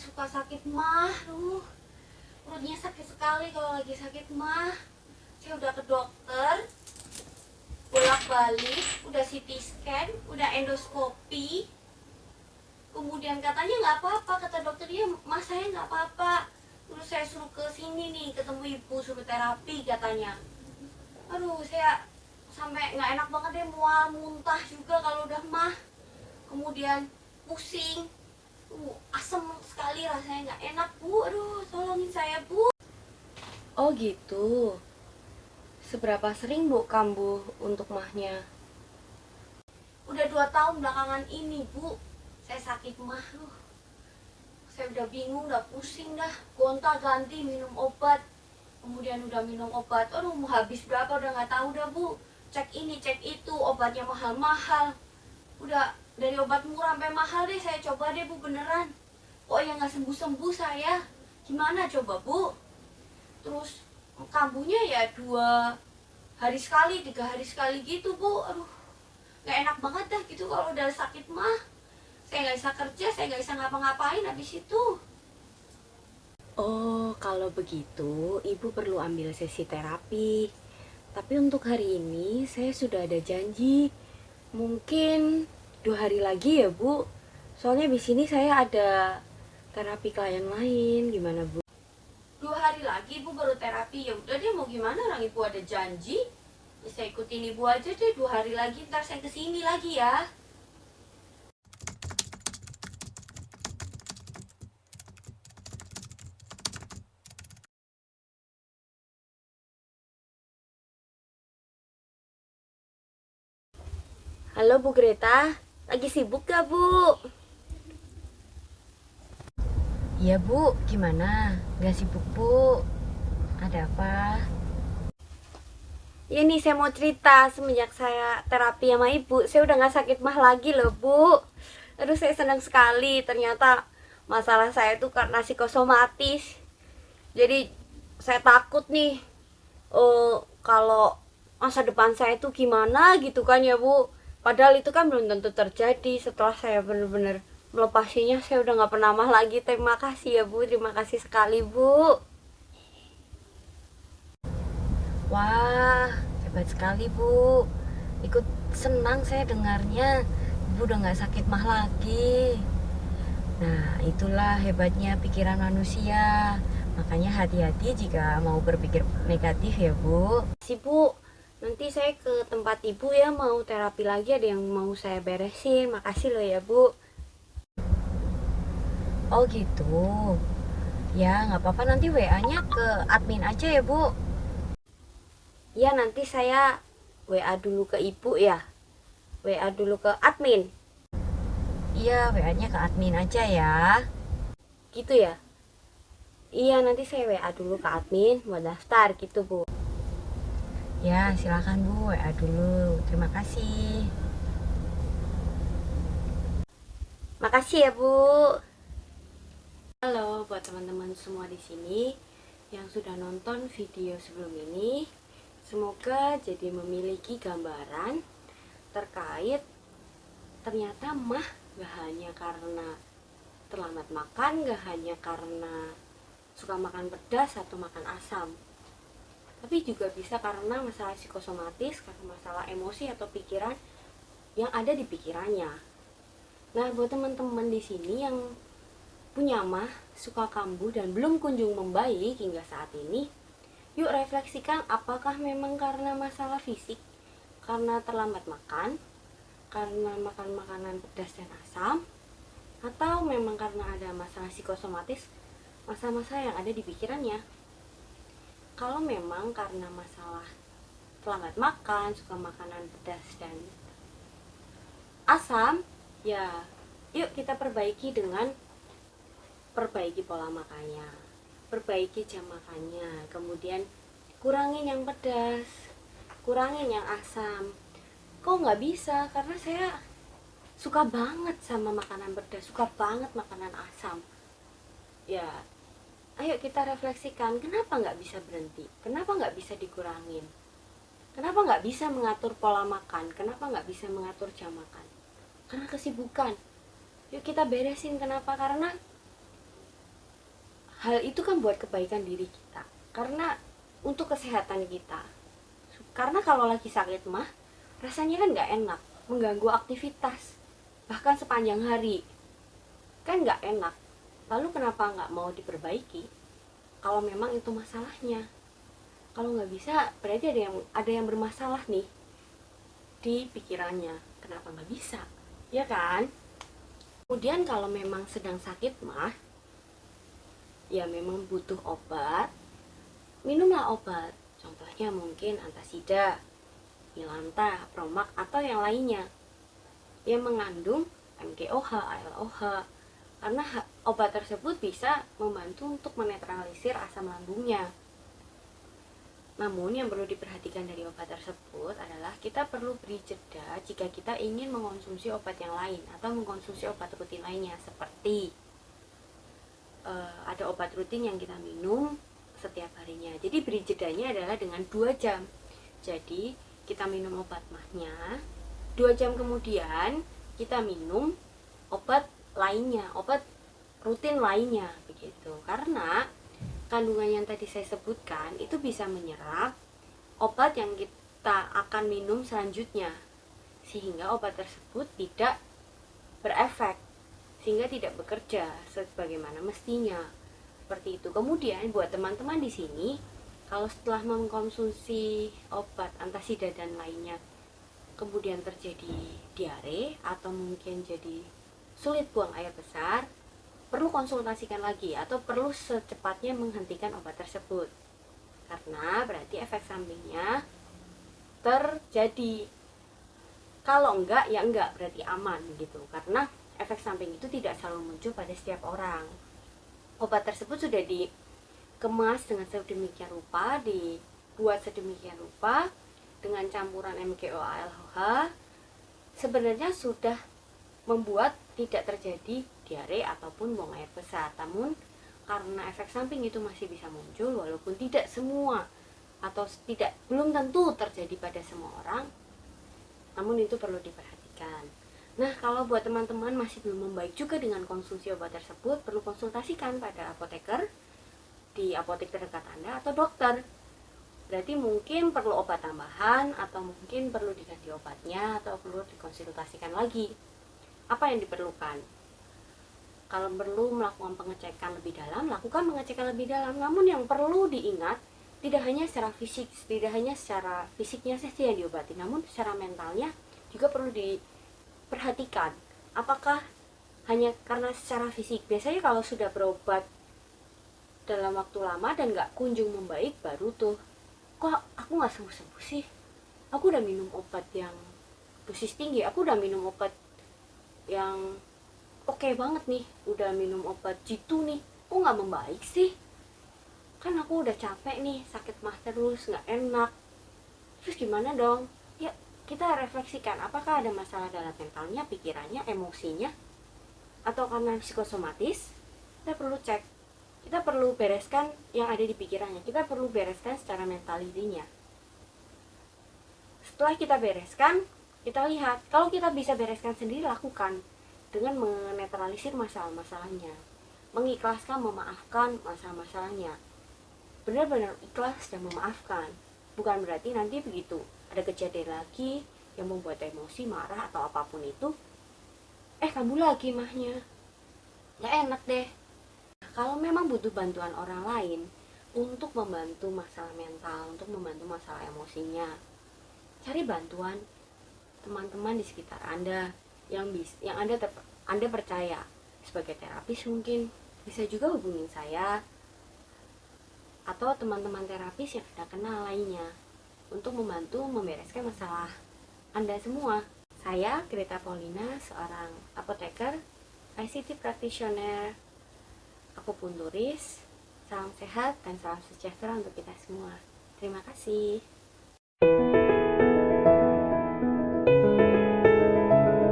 suka sakit mah. Perutnya sakit sekali kalau lagi sakit mah. Saya udah ke dokter, bolak-balik, udah CT scan, udah endoskopi. Kemudian katanya nggak apa-apa, kata dokternya, mas saya nggak apa-apa. Terus saya suruh ke sini nih, ketemu ibu, suruh terapi katanya. Aduh, saya sampai nggak enak banget deh, mual, muntah juga kalau udah mah. Kemudian pusing, asem sekali, rasanya nggak enak bu. Aduh, tolongin saya bu. Oh gitu. Seberapa sering Bu kambuh untuk mahnya? Udah 2 tahun belakangan ini bu, saya sakit mah. Saya udah bingung, udah pusing dah, gonta ganti minum obat. Kemudian udah minum obat, aduh mau habis berapa udah nggak tahu dah bu. Cek ini cek itu, obatnya mahal-mahal. Udah dari obat murah sampai mahal deh, saya coba deh bu beneran. Oh ya nggak sembuh-sembuh saya. Gimana coba bu? Terus kambuhnya ya 2 hari sekali, 3 hari sekali gitu bu. Aduh nggak enak banget dah gitu kalau udah sakit mah. Saya nggak bisa kerja, saya nggak bisa ngapa-ngapain habis itu. Oh, kalau begitu Ibu perlu ambil sesi terapi. Tapi untuk hari ini saya sudah ada janji. Mungkin 2 hari lagi ya Bu. Soalnya di sini saya ada terapi klien lain. Gimana Bu? 2 hari lagi ibu baru terapi. Ya udah deh, mau gimana, orang ibu ada janji. Ya, saya ikutin ibu aja deh, 2 hari lagi ntar saya kesini lagi ya. Halo Bu Greta, lagi sibuk gak Bu? Iya Bu, gimana? Gak sibuk Bu? Ada apa? Ya nih saya mau cerita, semenjak saya terapi sama ibu, saya udah gak sakit mah lagi loh Bu. Aduh saya senang sekali, ternyata masalah saya tuh karena psikosomatis. Jadi saya takut nih, kalau masa depan saya tuh gimana gitu kan ya Bu. Padahal itu kan belum tentu terjadi. Setelah saya bener-bener melepasinya, saya udah gak pernah mah lagi. Terima kasih ya Bu, terima kasih sekali Bu. Wah, hebat sekali Bu. Ikut senang saya dengarnya. Ibu udah gak sakit mah lagi. Nah, itulah hebatnya pikiran manusia. Makanya hati-hati jika mau berpikir negatif ya Bu. Si Bu, nanti saya ke tempat Ibu ya, mau terapi lagi, ada yang mau saya beresin. Makasih loh ya Bu. Oh gitu. Ya nggak apa-apa, nanti WA-nya ke admin aja ya Bu. Ya nanti saya WA dulu ke Ibu ya. WA dulu ke admin. Iya, WA-nya ke admin aja ya. Gitu ya. Iya, nanti saya WA dulu ke admin buat daftar gitu Bu. Ya, silakan Bu, WA dulu. Terima kasih. Makasih ya Bu. Halo buat teman-teman semua di sini yang sudah nonton video sebelum ini. Semoga jadi memiliki gambaran terkait ternyata mah gak hanya karena terlambat makan, gak hanya karena suka makan pedas atau makan asam, tapi juga bisa karena masalah psikosomatis, karena masalah emosi atau pikiran yang ada di pikirannya. Nah, buat teman-teman di sini yang punya mah, suka kambuh dan belum kunjung membaik hingga saat ini, yuk refleksikan apakah memang karena masalah fisik, karena terlambat makan, karena makan makanan pedas dan asam, atau memang karena ada masalah psikosomatis, masalah-masalah yang ada di pikirannya. Kalau memang karena masalah terlambat makan, suka makanan pedas dan asam, ya yuk kita perbaiki dengan perbaiki pola makannya, perbaiki jam makannya, kemudian kurangin yang pedas, kurangin yang asam. Kok nggak bisa? Karena saya suka banget sama makanan pedas, suka banget makanan asam. Ya, ayo kita refleksikan, kenapa nggak bisa berhenti? Kenapa nggak bisa dikurangin? Kenapa nggak bisa mengatur pola makan? Kenapa nggak bisa mengatur jam makan? Karena kesibukan. Yuk kita beresin. Kenapa? Karena hal itu kan buat kebaikan diri kita, karena untuk kesehatan kita. Karena kalau lagi sakit mah rasanya kan nggak enak, mengganggu aktivitas bahkan sepanjang hari, kan nggak enak. Lalu kenapa nggak mau diperbaiki kalau memang itu masalahnya? Kalau nggak bisa berarti ada yang bermasalah nih di pikirannya. Kenapa nggak bisa, ya kan? Kemudian kalau memang sedang sakit mah ya memang butuh obat, minumlah obat. Contohnya mungkin antasida, Milanta, Promak, atau yang lainnya yang mengandung MGOH, ALOH, karena obat tersebut bisa membantu untuk menetralisir asam lambungnya. Namun yang perlu diperhatikan dari obat tersebut adalah kita perlu beri jeda jika kita ingin mengkonsumsi obat yang lain atau mengkonsumsi obat rutin lainnya, seperti ada obat rutin yang kita minum setiap harinya. Jadi beri jedanya adalah dengan 2 jam. Jadi kita minum obat mahnya, 2 jam kemudian kita minum obat lainnya, obat rutin lainnya, begitu. Karena kandungan yang tadi saya sebutkan itu bisa menyerap obat yang kita akan minum selanjutnya, sehingga obat tersebut tidak berefek, sehingga tidak bekerja sebagaimana mestinya. Seperti itu. Kemudian buat teman-teman di sini, kalau setelah mengkonsumsi obat antasida dan lainnya kemudian terjadi diare atau mungkin jadi sulit buang air besar, perlu konsultasikan lagi atau perlu secepatnya menghentikan obat tersebut, karena berarti efek sampingnya terjadi. Kalau enggak ya enggak, berarti aman gitu, karena efek samping itu tidak selalu muncul pada setiap orang. Obat tersebut sudah dikemas dengan sedemikian rupa, dibuat sedemikian rupa dengan campuran MGO ALOH, sebenarnya sudah membuat tidak terjadi diare ataupun buang air besar. Namun karena efek samping itu masih bisa muncul, walaupun tidak semua atau belum tentu terjadi pada semua orang, namun itu perlu diperhatikan. Nah, kalau buat teman-teman masih belum membaik juga dengan konsumsi obat tersebut, perlu konsultasikan pada apoteker di apotek terdekat Anda atau dokter. Berarti mungkin perlu obat tambahan atau mungkin perlu diganti obatnya atau perlu dikonsultasikan lagi. Apa yang diperlukan? Kalau perlu melakukan pengecekan lebih dalam, lakukan pengecekan lebih dalam. Namun yang perlu diingat, tidak hanya secara fisik, tidak hanya secara fisiknya saja yang diobati, namun secara mentalnya juga perlu diperhatikan. Apakah hanya karena secara fisik? Biasanya kalau sudah berobat dalam waktu lama dan gak kunjung membaik, baru tuh, kok aku gak sembuh-sembuh sih? Aku udah minum obat yang dosis tinggi, aku udah minum obat yang oke banget nih, udah minum obat jitu nih, kok gak membaik sih? Kan aku udah capek nih, sakit mah terus, gak enak. Terus gimana dong? Ya kita refleksikan, apakah ada masalah dalam mentalnya, pikirannya, emosinya, atau karena psikosomatis? Kita perlu cek, kita perlu bereskan yang ada di pikirannya, kita perlu bereskan secara mentalitinya. Setelah kita bereskan, kita lihat, kalau kita bisa bereskan sendiri, lakukan dengan menetralisir masalah-masalahnya, mengikhlaskan, memaafkan masalah-masalahnya, benar-benar ikhlas dan memaafkan. Bukan berarti nanti begitu ada kejadian lagi yang membuat emosi, marah atau apapun itu, kambuh lagi mahnya, gak enak deh. Kalau memang butuh bantuan orang lain untuk membantu masalah mental, untuk membantu masalah emosinya, cari bantuan teman-teman di sekitar Anda yang Anda percaya. Sebagai terapis mungkin bisa juga hubungin saya atau teman-teman terapis yang Anda kenal lainnya untuk membantu membereskan masalah Anda semua. Saya Greta Paulina, seorang apoteker, ICT practitioner, akupunturis. Salam sehat dan salam sejahtera untuk kita semua. Terima kasih.